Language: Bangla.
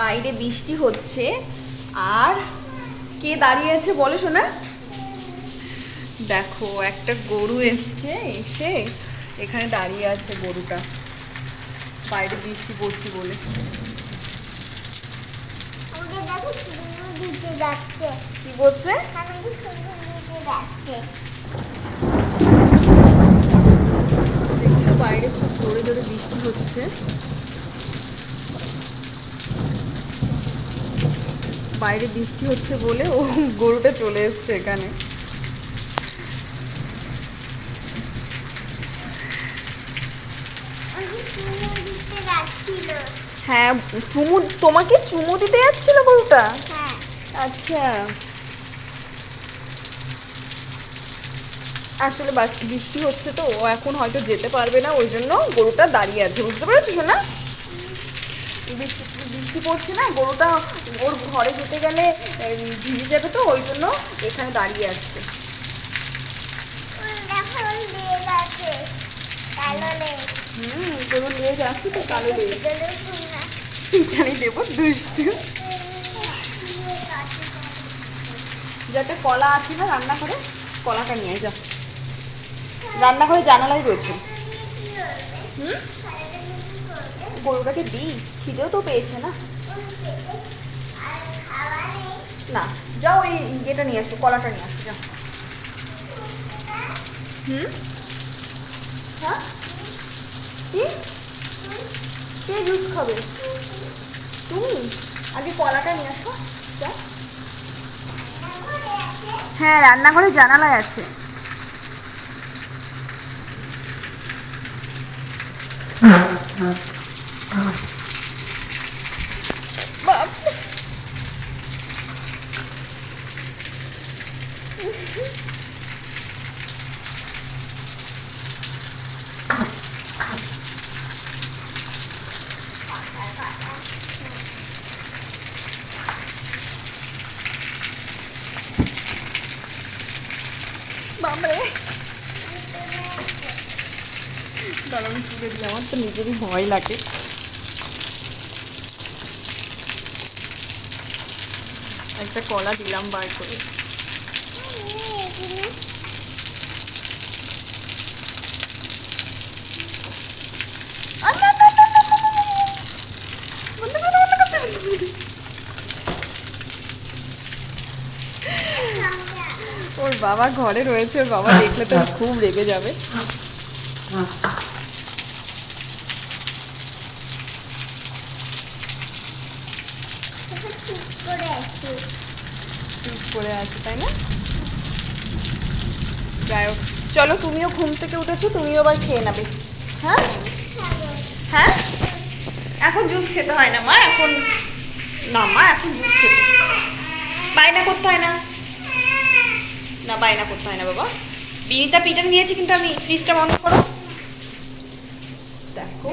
বাইরে বৃষ্টি হচ্ছে আর কে দাঁড়িয়ে আছে বলো শোনা। দেখো একটা গরু এসছে, এসে এখানে দাঁড়িয়ে আছে গরুটা, বাইরে বৃষ্টি পড়ছে বলে। কি বলছে? দেখছো বাইরে খুব জোরে জোরে বৃষ্টি হচ্ছে। বাইরে বৃষ্টি হচ্ছে বলে ও গরুটা চলে এসছে এখানে। হ্যাঁ, চুমু তোমাকে চুমু দিতে যাচ্ছিল গরুটা? আচ্ছা, আসলে বৃষ্টি হচ্ছে তো ও এখন হয়তো যেতে পারবে না, ওই জন্য গরুটা দাঁড়িয়ে আছে, বুঝতে পেরেছো শোনা? বৃষ্টি বৃষ্টি পড়ছে না, গরুটা ওর ঘরে যেতে গেলে ভিজে যাবে, তো ওই জন্য এখানে দাঁড়িয়ে আসছে। গরুর লেজ আসছে তো, কালো লেজ। জানি দেবো দুষ্টু। যাতে কলা আছে না রান্না করে, কলাটা নিয়ে যা, রান্নাঘরে জানালাই রয়েছে। গরুটাকে দিই, খিদেও তো পেয়েছে না। না, যাও ওই ইয়েটা নিয়ে আসো, কলাটা নিয়ে আসো যাও। হ্যাঁ, কি? কে জুস খাবে? তুমি আগে কলাটা নিয়ে আসো যাও। হ্যাঁ, রান্নাঘরে জানালায় আছে। বাবারে, দাঁড়ান তুলে দিই, আমার তো নিজেরই ভয় লাগে। একটা কলা দিলাম বার করে। ওর বাবা ঘরে রয়েছে, ওর বাবা দেখলে তো খুব রেগে যাবে। চুপ করে আছে তাই না? যাই হোক, চলো তুমিও ঘুম থেকে উঠেছো, তুমিও আবার খেয়ে নেবে। হ্যাঁ হ্যাঁ, এখন জুস খেতে হয় না মা, এখন না মা, এখন জুস খেতে বায়না করতে হয় না। না বায়না করতে হয় না বাবা। বিনিতা পিটান দিয়েছি কিন্তু আমি, ফ্রিজটা বন্ধ করো। দেখো